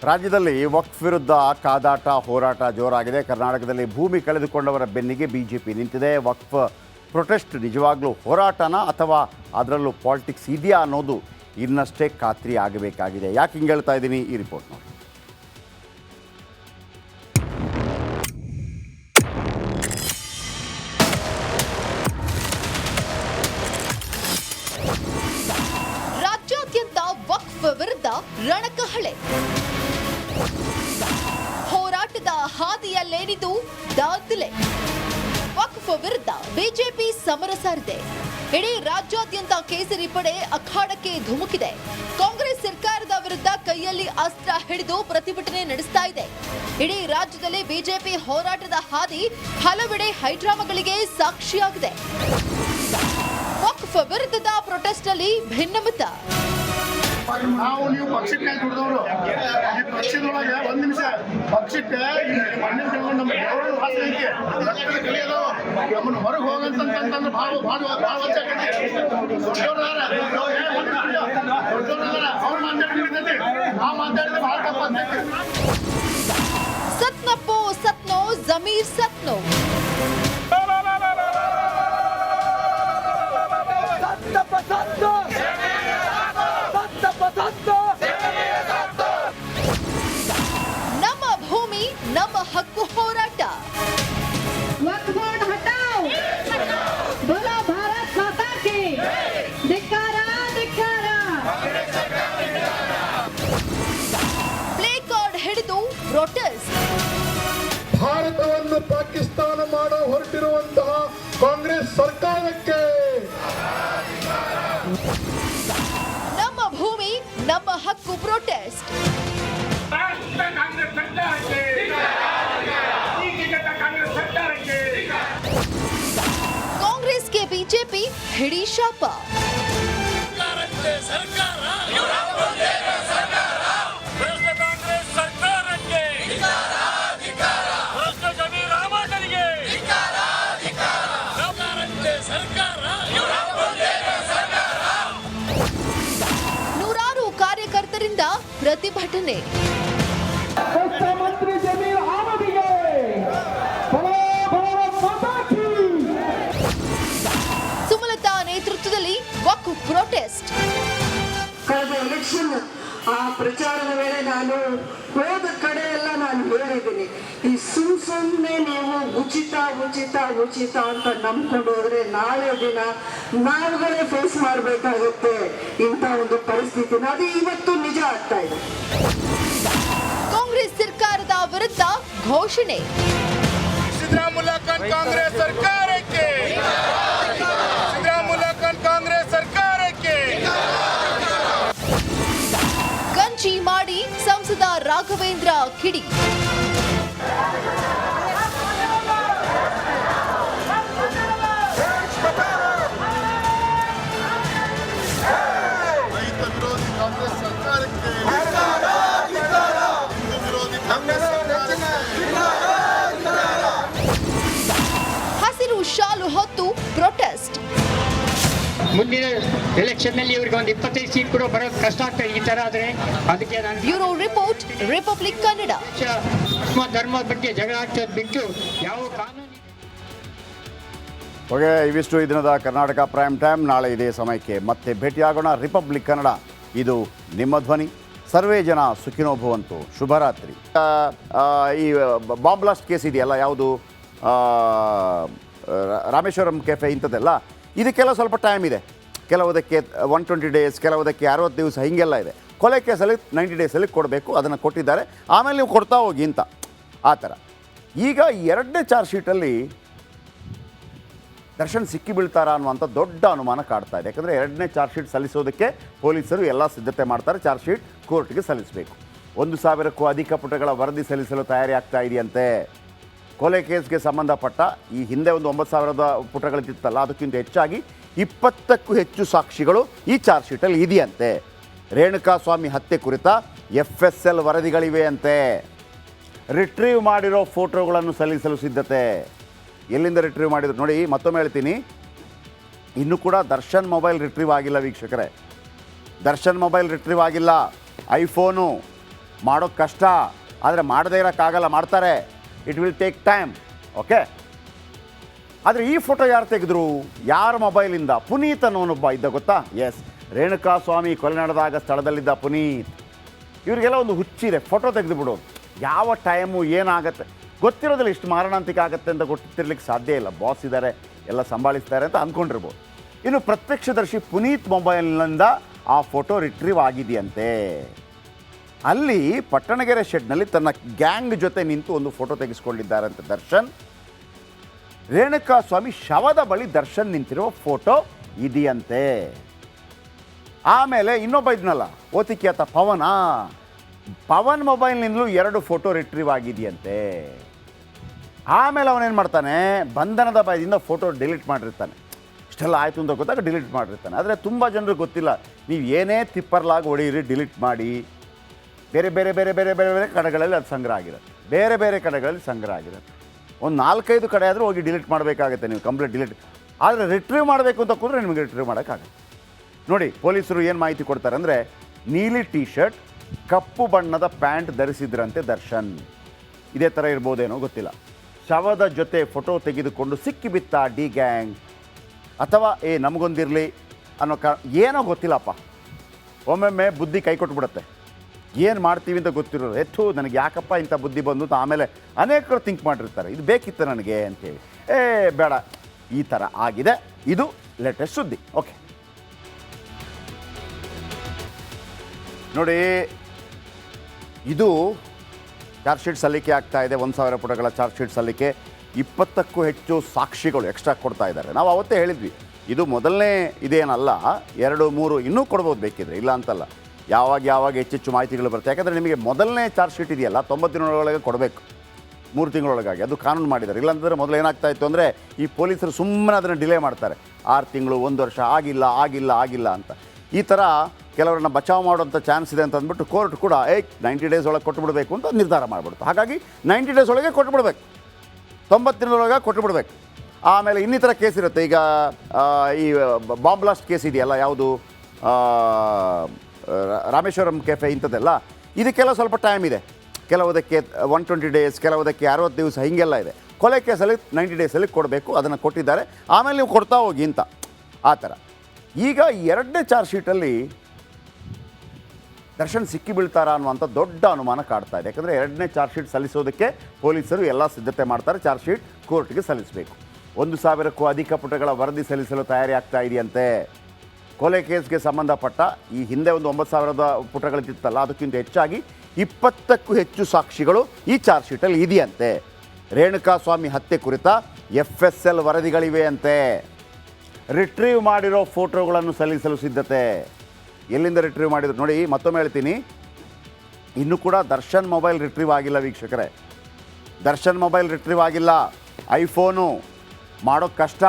ರಾಜ್ಯದಲ್ಲಿ ವಕ್ಫ್ ವಿರುದ್ಧ ಕಾದಾಟ ಹೋರಾಟ ಜೋರಾಗಿದೆ. ಕರ್ನಾಟಕದಲ್ಲಿ ಭೂಮಿ ಕಳೆದುಕೊಂಡವರ ಬೆನ್ನಿಗೆ ಬಿಜೆಪಿ ನಿಂತಿದೆ. ವಕ್ಫ್ ಪ್ರೊಟೆಸ್ಟ್ ನಿಜವಾಗ್ಲೂ ಹೋರಾಟನ ಅಥವಾ ಅದರಲ್ಲೂ ಪಾಲಿಟಿಕ್ಸ್ ಇದೆಯಾ ಅನ್ನೋದು ಇನ್ನಷ್ಟೇ ಖಾತ್ರಿ ಆಗಬೇಕಾಗಿದೆ. ಯಾಕೆ ಹಿಂಗೆ ಹೇಳ್ತಾ ಇದ್ದೀನಿ ಈ ರಿಪೋರ್ಟ್ ನೋಡಿ. ರಾಜ್ಯಾದ್ಯಂತ ವಕ್ಫ್ ವಿರುದ್ಧ ರಣಕಹಳೆ, ಹೋರಾಟದ ಹಾದಿಯಲ್ಲೇನಿದು ದಾಖಲೆ. ವಕ್ಫ್ ವಿರುದ್ಧ ಬಿಜೆಪಿ ಸಮರ ಸಾರಿದೆ. ಇಡೀ ರಾಜ್ಯಾದ್ಯಂತ ಕೇಸರಿ ಪಡೆ ಅಖಾಡಕ್ಕೆ ಧುಮುಕಿದೆ. ಕಾಂಗ್ರೆಸ್ ಸರ್ಕಾರದ ವಿರುದ್ಧ ಕೈಯಲ್ಲಿ ಅಸ್ತ್ರ ಹಿಡಿದು ಪ್ರತಿಭಟನೆ ನಡೆಸ್ತಾ ಇದೆ. ಇಡೀ ರಾಜ್ಯದಲ್ಲಿ ಬಿಜೆಪಿ ಹೋರಾಟದ ಹಾದಿ ಹಲವೆಡೆ ಹೈಡ್ರಾಮಾಗಳಿಗೆ ಸಾಕ್ಷಿಯಾಗಿದೆ. ವಕ್ಫ್ ವಿರುದ್ಧದ ಪ್ರೊಟೆಸ್ಟ್ ಅಲ್ಲಿ ಭಿನ್ನಮತ. ನಾವು ನೀವು ಪಕ್ಷಕ್ಕೆ ದುಡಿದವರು ಈ ಪಕ್ಷದೊಳಗೆ ಒಂದ್ ನಿಮಿಷ ಪಕ್ಷಕ್ಕೆ ಮಣ್ಣಿನ ತಗೊಂಡು ನಮ್ಮ ದೇವರ ವಾಸ ಐತಿ, ರಕ್ತದ ಕಲಿಯೋದು ನಮ್ಮನ್ನು ಹೊರಗೆ ಹೋಗಂತಂತಂದ್ರೆ ಭಾಳ ದೊಡ್ಡವ್ರದಾರ ಅವ್ರು ಮಾತಾಡ್ತಿರ್ತೈತಿ, ನಾವು ಮಾತಾಡಿದ್ರೆ ಭಾಳ ತಪ್ಪಾಗ್ತೈತಿ. ಸತ್ನಪ್ಪೋ ಸತ್ನೋ ಜಮೀರ್ ಸತ್ನೋ. ನಮ್ಮ ಭೂಮಿ ನಮ್ಮ ಹಕ್ಕು ಹೋರಾಟ. वक्फ बोर्ड हटाओ, बोलो भारत माता की धिक्कारा धिक्कारा. ಪ್ಲೇ ಕಾರ್ಡ್ ಹಿಡಿದು ಪ್ರೊಟೆಸ್ಟ್. ಭಾರತವನ್ನು ಪಾಕಿಸ್ತಾನ ಮಾಡೋ ಹೊರಟಿರುವಂತಹ ಕಾಂಗ್ರೆಸ್ ಸರ್ಕಾರಕ್ಕೆ ನಮ್ಮ ಭೂಮಿ ನಮ್ಮ ಹಕ್ಕು ಪ್ರೊಟೆಸ್ಟ್. ಕಾಂಗ್ರೆಸ್ಗೆ ಬಿಜೆಪಿ ಹಿಡಿ ಶಾಪ. ನೂರಾರು ಕಾರ್ಯಕರ್ತರಿಂದ ಪ್ರತಿಭಟನೆ. ಮುಖ್ಯಮಂತ್ರಿ ಜಮೀರ್ ಅಹಮದಿಗೆ ಸುಮಲತಾ ನೇತೃತ್ವದಲ್ಲಿ ವಕ್ಫ್ ಪ್ರೊಟೆಸ್ಟ್. ಕಳೆದ ಎಲೆಕ್ಷನ್ ಆ ಪ್ರಚಾರದ ವೇಳೆ ನಾನು ಹೋದ ಕಡೆ ಎಲ್ಲ ನಾನು ಹೇಳಿದ್ದೀನಿ, ಈ ಸುಮ್ಮನೆ ನೀವು ಉಚಿತ ಉಚಿತ ಉಚಿತ ಅಂತ ನಂಬ್ಕೊಂಡು ಹೋದ್ರೆ ನಾಳೆ ದಿನ ನಾವುಗಳೇ ಫೇಸ್ ಮಾಡಬೇಕಾಗುತ್ತೆ ಇಂಥ ಒಂದು ಪರಿಸ್ಥಿತಿನ. ಅದು ಇವತ್ತು ನಿಜ ಆಗ್ತಾ ಇದೆ. ಕಾಂಗ್ರೆಸ್ ಸರ್ಕಾರದ ವಿರುದ್ಧ ಘೋಷಣೆ. ಸಿದ್ದರಾಮಯ್ಯ ಕಾಂಗ್ರೆಸ್ ಸರ್ಕಾರಕ್ಕೆ, ಸಿದ್ದರಾಮಯ್ಯ ಕಾಂಗ್ರೆಸ್ ಸರ್ಕಾರಕ್ಕೆ. ಗಂಜಿ ಮಾಡಿ ಸಂಸದ ರಾಘವೇಂದ್ರ ಕಿಡಿ. ರೈತ ವಿರೋಧಿ ಕಾಂಗ್ರೆಸ್ ಸರ್ಕಾರಕ್ಕೆ, ಹಿಂದೂ ವಿರೋಧಿ ಕಾಂಗ್ರೆಸ್ ಸರ್ಕಾರಕ್ಕೆ. ಹಸಿರು ಶಾಲು ಹೊತ್ತು ಪ್ರೊಟೆಸ್ಟ್. ಮುಂದಿನ ಎಲೆಕ್ಷನ್ ನಲ್ಲಿ ಇವರಿಗೆ ಒಂದು 25 ಸೀಟ್ ಕೂಡ ಬರೋದು ಕಷ್ಟ ಆಗ್ತದೆ ಈ ತರ ಆದ್ರೆ. ಅದಕ್ಕೆ ನಾನು ಬ್ಯೂರೋ ರಿಪೋರ್ಟ್, ರಿಪಬ್ಲಿಕ್ ಕನ್ನಡ. ಧರ್ಮದ ಬಗ್ಗೆ ಜಗಳ ಆಗ್ತದೆ ಬಿಟ್ಟು ಯಾವ ಕಾನೂನು. ಓಕೆ, ಇವಿಷ್ಟು ಈ ದಿನದ ಕರ್ನಾಟಕ ಪ್ರೈಮ್ ಟೈಮ್. ನಾಳೆ ಇದೇ ಸಮಯಕ್ಕೆ ಮತ್ತೆ ಭೇಟಿಯಾಗೋಣ. ರಿಪಬ್ಲಿಕ್ ಕನ್ನಡ, ಇದು ನಿಮ್ಮ ಧ್ವನಿ. ಸರ್ವೇ ಜನ ಸುಖಿನೋ ಭವಂತು. ಶುಭರಾತ್ರಿ. ಈ ಬಾಂಬ್ ಬ್ಲಾಸ್ಟ್ ಕೇಸ್ ಇದೆಯಲ್ಲ, ಯಾವುದು ರಾಮೇಶ್ವರಂ ಕೆಫೆ ಇಂಥದ್ದೆಲ್ಲ, ಇದಕ್ಕೆಲ್ಲ ಸ್ವಲ್ಪ ಟೈಮ್ ಇದೆ. ಕೆಲವುದಕ್ಕೆ 120 ಡೇಸ್, ಕೆಲವುದಕ್ಕೆ 60 ದಿವಸ, ಹೀಗೆಲ್ಲ ಇದೆ. ಕೊಲೆ ಕೇಸಲ್ಲಿ 90 ಡೇಸಲ್ಲಿ ಕೊಡಬೇಕು, ಅದನ್ನು ಕೊಟ್ಟಿದ್ದಾರೆ. ಆಮೇಲೆ ನೀವು ಕೊಡ್ತಾ ಹೋಗಿ ಅಂತ ಆ ಥರ. ಈಗ ಎರಡನೇ ಚಾರ್ಜ್ ಶೀಟಲ್ಲಿ ದರ್ಶನ್ ಸಿಕ್ಕಿ ಬೀಳ್ತಾರಾ ಅನ್ನುವಂಥ ದೊಡ್ಡ ಅನುಮಾನ ಕಾಡ್ತಾ ಇದೆ. ಯಾಕಂದರೆ ಎರಡನೇ ಚಾರ್ಜ್ ಶೀಟ್ ಸಲ್ಲಿಸೋದಕ್ಕೆ ಪೊಲೀಸರು ಎಲ್ಲ ಸಿದ್ಧತೆ ಮಾಡ್ತಾರೆ. ಚಾರ್ಜ್ ಶೀಟ್ ಕೋರ್ಟ್ಗೆ ಸಲ್ಲಿಸಬೇಕು. 1,000ಕ್ಕೂ ಅಧಿಕ ಪುಟಗಳ ವರದಿ ಸಲ್ಲಿಸಲು ತಯಾರಿ ಆಗ್ತಾ ಇದೆಯಂತೆ. ಕೊಲೆ ಕೇಸ್ಗೆ ಸಂಬಂಧಪಟ್ಟ ಈ ಹಿಂದೆ ಒಂದು 9,000 ಪುಟಗಳಿತ್ತಲ್ಲ, ಅದಕ್ಕಿಂತ ಹೆಚ್ಚಾಗಿ 20ಕ್ಕೂ ಹೆಚ್ಚು ಸಾಕ್ಷಿಗಳು ಈ ಚಾರ್ಜ್ ಶೀಟಲ್ಲಿ ಇದೆಯಂತೆ. ರೇಣುಕಾಸ್ವಾಮಿ ಹತ್ಯೆ ಕುರಿತ FSL ವರದಿಗಳಿವೆ ಅಂತೆ. ರಿಟ್ರೀವ್ ಮಾಡಿರೋ ಫೋಟೋಗಳನ್ನು ಸಲ್ಲಿಸಲು ಸಿದ್ಧತೆ. ಎಲ್ಲಿಂದ ರಿಟ್ರೀವ್ ಮಾಡಿದ್ರು ನೋಡಿ, ಮತ್ತೊಮ್ಮೆ ಹೇಳ್ತೀನಿ, ಇನ್ನೂ ಕೂಡ ದರ್ಶನ್ ಮೊಬೈಲ್ ರಿಟ್ರೀವ್ ಆಗಿಲ್ಲ ವೀಕ್ಷಕರೇ. ದರ್ಶನ್ ಮೊಬೈಲ್ ರಿಟ್ರೀವ್ ಆಗಿಲ್ಲ. ಐಫೋನು, ಮಾಡೋಕ್ಕೆ ಕಷ್ಟ, ಆದರೆ ಮಾಡದೇ ಇರೋಕ್ಕಾಗಲ್ಲ, ಮಾಡ್ತಾರೆ. It will take time. Okay. ಆದರೆ ಈ ಫೋಟೋ ಯಾರು ತೆಗೆದ್ರು, ಯಾರ ಮೊಬೈಲಿಂದ? ಪುನೀತ್ ಅನ್ನೋನೊಬ್ಬ ಇದ್ದ, ಗೊತ್ತಾ? ಎಸ್, ರೇಣುಕಾಸ್ವಾಮಿ ಕೊಲೆ ನಡೆದಾಗ ಸ್ಥಳದಲ್ಲಿದ್ದ ಪುನೀತ್. ಇವರಿಗೆಲ್ಲ ಒಂದು ಹುಚ್ಚಿದೆ, ಫೋಟೋ ತೆಗೆದು ಬಿಡೋದು. ಯಾವ ಟೈಮು ಏನಾಗತ್ತೆ ಗೊತ್ತಿರೋದಿಲ್ಲ, ಇಷ್ಟು ಮಾರಣಾಂತಿಕ ಆಗುತ್ತೆ ಅಂತ ಗೊತ್ತಿರ್ಲಿಕ್ಕೆ ಸಾಧ್ಯ ಇಲ್ಲ. ಬಾಸ್ ಇದ್ದಾರೆ, ಎಲ್ಲ ಸಂಭಾಳಿಸ್ತಾರೆ ಅಂತ ಅಂದ್ಕೊಂಡಿರ್ಬೋದು. ಇನ್ನು ಪ್ರತ್ಯಕ್ಷದರ್ಶಿ ಪುನೀತ್ ಮೊಬೈಲ್ನಿಂದ ಆ ಫೋಟೋ ರಿಟ್ರೀವ್ ಆಗಿದೆಯಂತೆ. ಅಲ್ಲಿ ಪಟ್ಟಣಗೆರೆ ಶೆಡ್ನಲ್ಲಿ ತನ್ನ ಗ್ಯಾಂಗ್ ಜೊತೆ ನಿಂತು ಒಂದು ಫೋಟೋ ತೆಗೆಸ್ಕೊಂಡಿದ್ದಾರಂತೆ ದರ್ಶನ್. ರೇಣುಕಾಸ್ವಾಮಿ ಶವದ ಬಳಿ ದರ್ಶನ್ ನಿಂತಿರುವ ಫೋಟೋ ಇದೆಯಂತೆ. ಆಮೇಲೆ ಇನ್ನೊಬ್ಬ ಇದ್ನಲ್ಲ ಓತಿಕ್ಯಾತ ಪವನ್ ಮೊಬೈಲ್ನಿಂದಲೂ 2 ಫೋಟೋ ರಿಟ್ರೀವ್ ಆಗಿದೆಯಂತೆ. ಆಮೇಲೆ ಅವನೇನು ಮಾಡ್ತಾನೆ, ಬಂಧನದ ಭಯದಿಂದ ಫೋಟೋ ಡಿಲೀಟ್ ಮಾಡಿರ್ತಾನೆ. ಇಷ್ಟೆಲ್ಲ ಆಯಿತು ಅಂತ ಗೊತ್ತಾಗ ಡಿಲೀಟ್ ಮಾಡಿರ್ತಾನೆ. ಆದರೆ ತುಂಬ ಜನರಿಗೆ ಗೊತ್ತಿಲ್ಲ, ನೀವು ಏನೇ ತಿಪ್ಪರ್ಲಾಗಿ ಹೊಡೆಯಿರಿ, ಡಿಲೀಟ್ ಮಾಡಿ, ಬೇರೆ ಬೇರೆ ಬೇರೆ ಬೇರೆ ಬೇರೆ ಬೇರೆ ಕಡೆಗಳಲ್ಲಿ ಅದು ಸಂಗ್ರಹ ಆಗಿರುತ್ತೆ. ಬೇರೆ ಬೇರೆ ಕಡೆಗಳಲ್ಲಿ ಸಂಗ್ರಹ ಆಗಿರುತ್ತೆ. ಒಂದು 4-5 ಕಡೆ ಆದರೂ ಹೋಗಿ ಡಿಲೀಟ್ ಮಾಡಬೇಕಾಗುತ್ತೆ ನೀವು, ಕಂಪ್ಲೀಟ್ ಡಿಲೀಟ್. ಆದರೆ ರಿಟ್ರೀವ್ ಮಾಡಬೇಕು ಅಂತ ಕೂತ್ರೆ ನಿಮಗೆ ರಿಟ್ರೀವ್ ಮಾಡೋಕ್ಕಾಗುತ್ತೆ. ನೋಡಿ ಪೊಲೀಸರು ಏನು ಮಾಹಿತಿ ಕೊಡ್ತಾರೆ ಅಂದರೆ, ನೀಲಿ ಟೀ ಶರ್ಟ್, ಕಪ್ಪು ಬಣ್ಣದ ಪ್ಯಾಂಟ್ ಧರಿಸಿದ್ರಂತೆ ದರ್ಶನ್. ಇದೇ ಥರ ಇರ್ಬೋದೇನೋ ಗೊತ್ತಿಲ್ಲ. ಶವದ ಜೊತೆ ಫೋಟೋ ತೆಗೆದುಕೊಂಡು ಸಿಕ್ಕಿಬಿತ್ತ ಡಿ ಗ್ಯಾಂಗ್, ಅಥವಾ ನಮಗೊಂದಿರಲಿ ಅನ್ನೋ ಏನೋ ಗೊತ್ತಿಲ್ಲಪ್ಪ. ಒಮ್ಮೊಮ್ಮೆ ಬುದ್ಧಿ ಕೈ ಕೊಟ್ಬಿಡುತ್ತೆ, ಏನು ಮಾಡ್ತೀವಿ ಅಂತ ಗೊತ್ತಿರೋದು. ನನಗೆ ಯಾಕಪ್ಪ ಇಂಥ ಬುದ್ಧಿ ಬಂದು ಅಂತ ಆಮೇಲೆ ಅನೇಕರು ಥಿಂಕ್ ಮಾಡಿರ್ತಾರೆ, ಇದು ಬೇಕಿತ್ತು ನನಗೆ ಅಂತೇಳಿ. ಬೇಡ, ಈ ಥರ ಆಗಿದೆ. ಇದು ಲೇಟೆಸ್ಟ್ ಸುದ್ದಿ. ಓಕೆ ನೋಡಿ, ಇದು ಚಾರ್ಜ್ ಶೀಟ್ ಸಲ್ಲಿಕೆ ಆಗ್ತಾ ಇದೆ. 1000 ಪುಟಗಳ ಚಾರ್ಜ್ ಶೀಟ್ ಸಲ್ಲಿಕೆ. 20ಕ್ಕೂ ಹೆಚ್ಚು ಸಾಕ್ಷಿಗಳು ಎಕ್ಸ್ಟ್ರಾ ಕೊಡ್ತಾ ಇದ್ದಾರೆ. ನಾವು ಅವತ್ತೇ ಹೇಳಿದ್ವಿ, ಇದು ಮೊದಲನೇ ಇದೇನಲ್ಲ, 2-3 ಇನ್ನೂ ಕೊಡ್ಬೋದು ಬೇಕಿದ್ರೆ, ಇಲ್ಲ ಅಂತಲ್ಲ. ಯಾವಾಗ ಹೆಚ್ಚೆಚ್ಚು ಮಾಹಿತಿಗಳು ಬರುತ್ತೆ. ಯಾಕಂದರೆ ನಿಮಗೆ ಮೊದಲನೇ ಚಾರ್ಜ್ ಶೀಟ್ ಇದೆಯಲ್ಲ 90 ದಿನಗಳೊಳಗೆ ಕೊಡಬೇಕು, 3 ತಿಂಗಳೊಳಗಾಗಿ. ಅದು ಕಾನೂನು ಮಾಡಿದ್ದಾರೆ. ಇಲ್ಲಾಂದರೆ ಮೊದಲು ಏನಾಗ್ತಾ ಇತ್ತು ಅಂದರೆ, ಈ ಪೊಲೀಸರು ಸುಮ್ಮನೆ ಅದನ್ನು ಡಿಲೇ ಮಾಡ್ತಾರೆ. 6 ತಿಂಗಳು, 1 ವರ್ಷ, ಆಗಿಲ್ಲ ಅಂತ. ಈ ಥರ ಕೆಲವರನ್ನ ಬಚಾವ್ ಮಾಡೋಂಥ ಚಾನ್ಸ್ ಇದೆ ಅಂತ ಅಂದ್ಬಿಟ್ಟು ಕೋರ್ಟ್ ಕೂಡ 90 ಡೇಸ್ ಒಳಗೆ ಕೊಟ್ಟುಬಿಡಬೇಕು ಅಂತ ನಿರ್ಧಾರ ಮಾಡಿಬಿಡ್ತು. ಹಾಗಾಗಿ 90 ಡೇಸ್ ಒಳಗೆ ಕೊಟ್ಟುಬಿಡ್ಬೇಕು, 90 ದಿನದೊಳಗೆ ಕೊಟ್ಟುಬಿಡ್ಬೇಕು. ಆಮೇಲೆ ಇನ್ನಿತರ ಕೇಸ್ ಇರುತ್ತೆ. ಈಗ ಈ ಬಾಂಬ್ ಬ್ಲಾಸ್ಟ್ ಕೇಸ್ ಇದೆಯಲ್ಲ, ಯಾವುದು ರಾಮೇಶ್ವರಂ ಕೆಫೆ, ಇಂಥದ್ದೆಲ್ಲ, ಇದಕ್ಕೆಲ್ಲ ಸ್ವಲ್ಪ ಟೈಮ್ ಇದೆ. ಕೆಲವುದಕ್ಕೆ 120 ಡೇಸ್, ಕೆಲವುದಕ್ಕೆ 60 ದಿವಸ, ಹೀಗೆಲ್ಲ ಇದೆ. ಕೊಲೆ ಕೇಸಲ್ಲಿ 90 ಡೇಸಲ್ಲಿ ಕೊಡಬೇಕು, ಅದನ್ನು ಕೊಟ್ಟಿದ್ದಾರೆ. ಆಮೇಲೆ ನೀವು ಕೊಡ್ತಾ ಹೋಗಿ ಅಂತ, ಆ ಥರ. ಈಗ 2ನೇ ಚಾರ್ಜ್ ಶೀಟಲ್ಲಿ ದರ್ಶನ್ ಸಿಕ್ಕಿ ಬೀಳ್ತಾರಾ ಅನ್ನುವಂಥ ದೊಡ್ಡ ಅನುಮಾನ ಕಾಡ್ತಾ ಇದೆ. ಯಾಕಂದರೆ 2ನೇ ಚಾರ್ಜ್ ಶೀಟ್ ಸಲ್ಲಿಸೋದಕ್ಕೆ ಪೊಲೀಸರು ಎಲ್ಲ ಸಿದ್ಧತೆ ಮಾಡ್ತಾರೆ. ಚಾರ್ಜ್ ಶೀಟ್ ಕೋರ್ಟ್ಗೆ ಸಲ್ಲಿಸಬೇಕು. 1000ಕ್ಕೂ ಅಧಿಕ ಪುಟಗಳ ವರದಿ ಸಲ್ಲಿಸಲು ತಯಾರಿ ಆಗ್ತಾ ಇದೆಯಂತೆ. ಕೊಲೆ ಕೇಸ್ಗೆ ಸಂಬಂಧಪಟ್ಟ ಈ ಹಿಂದೆ ಒಂದು 9000 ಪುಟಗಳಿತ್ತಲ್ಲ, ಅದಕ್ಕಿಂತ ಹೆಚ್ಚಾಗಿ 20ಕ್ಕೂ ಹೆಚ್ಚು ಸಾಕ್ಷಿಗಳು ಈ ಚಾರ್ಜ್ ಶೀಟಲ್ಲಿ ಇದೆಯಂತೆ. ರೇಣುಕಾಸ್ವಾಮಿ ಹತ್ಯೆ ಕುರಿತ FSL ವರದಿಗಳಿವೆ ಅಂತೆ. ರಿಟ್ರೀವ್ ಮಾಡಿರೋ ಫೋಟೋಗಳನ್ನು ಸಲ್ಲಿಸಲು ಸಿದ್ಧತೆ. ಎಲ್ಲಿಂದ ರಿಟ್ರೀವ್ ಮಾಡಿದ್ರು ನೋಡಿ, ಮತ್ತೊಮ್ಮೆ ಹೇಳ್ತೀನಿ, ಇನ್ನೂ ಕೂಡ ದರ್ಶನ್ ಮೊಬೈಲ್ ರಿಟ್ರೀವ್ ಆಗಿಲ್ಲ ವೀಕ್ಷಕರೇ. ದರ್ಶನ್ ಮೊಬೈಲ್ ರಿಟ್ರೀವ್ ಆಗಿಲ್ಲ. ಐಫೋನು ಮಾಡೋಕ್ಕೆ ಕಷ್ಟ,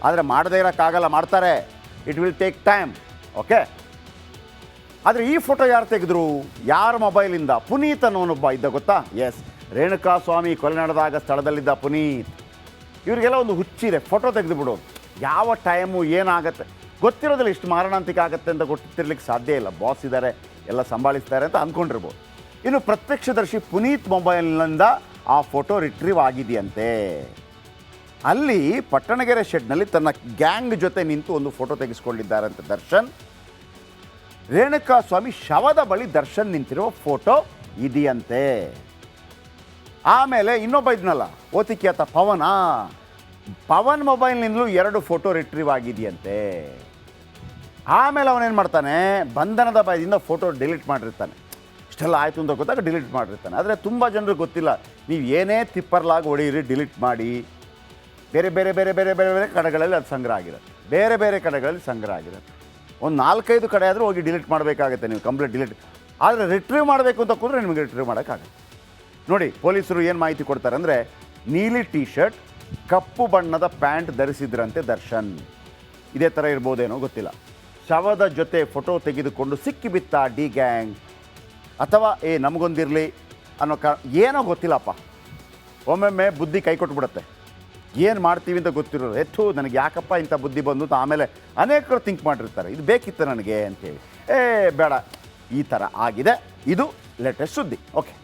ಆದರೆ ಮಾಡದೇ ಇರೋಕ್ಕಾಗಲ್ಲ, ಮಾಡ್ತಾರೆ. It will take time. Okay. ಆದರೆ ಈ ಫೋಟೋ ಯಾರು ತೆಗೆದ್ರು, ಯಾರ ಮೊಬೈಲಿಂದ? ಪುನೀತ್ ಅನ್ನೋನೊಬ್ಬ ಇದ್ದ, ಗೊತ್ತಾ? ಎಸ್, ರೇಣುಕಾಸ್ವಾಮಿ ಕೊಲೆ ನಡೆದಾಗ ಸ್ಥಳದಲ್ಲಿದ್ದ ಪುನೀತ್. ಇವರಿಗೆಲ್ಲ ಒಂದು ಹುಚ್ಚಿದೆ, ಫೋಟೋ ತೆಗೆದು ಬಿಡೋದು. ಯಾವ ಟೈಮು ಏನಾಗತ್ತೆ ಗೊತ್ತಿರೋದಿಲ್ಲ, ಇಷ್ಟು ಮಾರಣಾಂತಿಕ ಆಗುತ್ತೆ ಅಂತ ಗೊತ್ತಿರ್ಲಿಕ್ಕೆ ಸಾಧ್ಯ ಇಲ್ಲ. ಬಾಸ್ ಇದ್ದಾರೆ, ಎಲ್ಲ ಸಂಭಾಳಿಸ್ತಾರೆ ಅಂತ ಅಂದ್ಕೊಂಡಿರ್ಬೋದು. ಇನ್ನು ಪ್ರತ್ಯಕ್ಷದರ್ಶಿ ಪುನೀತ್ ಮೊಬೈಲ್ನಿಂದ ಆ ಫೋಟೋ ರಿಟ್ರೀವ್ ಆಗಿದೆಯಂತೆ. ಅಲ್ಲಿ ಪಟ್ಟಣಗೆರೆ ಶೆಡ್ನಲ್ಲಿ ತನ್ನ ಗ್ಯಾಂಗ್ ಜೊತೆ ನಿಂತು ಒಂದು ಫೋಟೋ ತೆಗೆಸ್ಕೊಂಡಿದ್ದಾರಂತೆ ದರ್ಶನ್. ರೇಣುಕಾಸ್ವಾಮಿ ಶವದ ಬಳಿ ದರ್ಶನ್ ನಿಂತಿರುವ ಫೋಟೋ ಇದೆಯಂತೆ. ಆಮೇಲೆ ಇನ್ನೊಬ್ಬ ಇದ್ನಲ್ಲ ಓತಿಕ್ಯಾತ ಪವನ್ ಮೊಬೈಲ್ನಿಂದಲೂ 2 ಫೋಟೋ ರಿಟ್ರೀವ್ ಆಗಿದೆಯಂತೆ. ಆಮೇಲೆ ಅವನೇನು ಮಾಡ್ತಾನೆ, ಬಂಧನದ ಭಯದಿಂದ ಫೋಟೋ ಡಿಲೀಟ್ ಮಾಡಿರ್ತಾನೆ. ಇಷ್ಟೆಲ್ಲ ಆಯಿತು ಅಂತ ಗೊತ್ತಾಗ ಡಿಲೀಟ್ ಮಾಡಿರ್ತಾನೆ. ಆದರೆ ತುಂಬ ಜನರಿಗೆ ಗೊತ್ತಿಲ್ಲ, ನೀವು ಏನೇ ತಿಪ್ಪರ್ಲಾಗಿ ಹೊಡೆಯಿರಿ, ಡಿಲೀಟ್ ಮಾಡಿ, ಬೇರೆ ಬೇರೆ ಬೇರೆ ಬೇರೆ ಬೇರೆ ಬೇರೆ ಕಡೆಗಳಲ್ಲಿ ಅದು ಸಂಗ್ರಹ ಆಗಿರುತ್ತೆ. ಬೇರೆ ಬೇರೆ ಕಡೆಗಳಲ್ಲಿ ಸಂಗ್ರಹ ಆಗಿರುತ್ತೆ. ಒಂದು 4-5 ಕಡೆ ಆದರೂ ಹೋಗಿ ಡಿಲೀಟ್ ಮಾಡಬೇಕಾಗುತ್ತೆ ನೀವು, ಕಂಪ್ಲೀಟ್ ಡಿಲೀಟ್. ಆದರೆ ರಿಟ್ರೀವ್ ಮಾಡಬೇಕು ಅಂತ ಕೂತ್ರೆ ನಿಮಗೆ ರಿಟ್ರೀವ್ ಮಾಡೋಕ್ಕಾಗುತ್ತೆ. ನೋಡಿ ಪೊಲೀಸರು ಏನು ಮಾಹಿತಿ ಕೊಡ್ತಾರೆ ಅಂದರೆ, ನೀಲಿ ಟೀ ಶರ್ಟ್, ಕಪ್ಪು ಬಣ್ಣದ ಪ್ಯಾಂಟ್ ಧರಿಸಿದ್ರಂತೆ ದರ್ಶನ್. ಇದೇ ಥರ ಇರ್ಬೋದೇನೋ ಗೊತ್ತಿಲ್ಲ. ಶವದ ಜೊತೆ ಫೋಟೋ ತೆಗೆದುಕೊಂಡು ಸಿಕ್ಕಿಬಿತ್ತ ಡಿ ಗ್ಯಾಂಗ್, ಅಥವಾ ನಮಗೊಂದಿರಲಿ ಅನ್ನೋ ಏನೋ ಗೊತ್ತಿಲ್ಲಪ್ಪ. ಒಮ್ಮೊಮ್ಮೆ ಬುದ್ಧಿ ಕೈ ಕೊಟ್ಬಿಡುತ್ತೆ, ಏನು ಮಾಡ್ತೀವಿ ಅಂತ ಗೊತ್ತಿರೋದು. ನನಗೆ ಯಾಕಪ್ಪ ಇಂಥ ಬುದ್ಧಿ ಬಂದು ಅಂತ ಆಮೇಲೆ ಅನೇಕರು ಥಿಂಕ್ ಮಾಡಿರ್ತಾರೆ, ಇದು ಬೇಕಿತ್ತು ನನಗೆ ಅಂತೇಳಿ. ಬೇಡ, ಈ ಥರ ಆಗಿದೆ. ಇದು ಲೇಟೆಸ್ಟ್ ಸುದ್ದಿ. ಓಕೆ.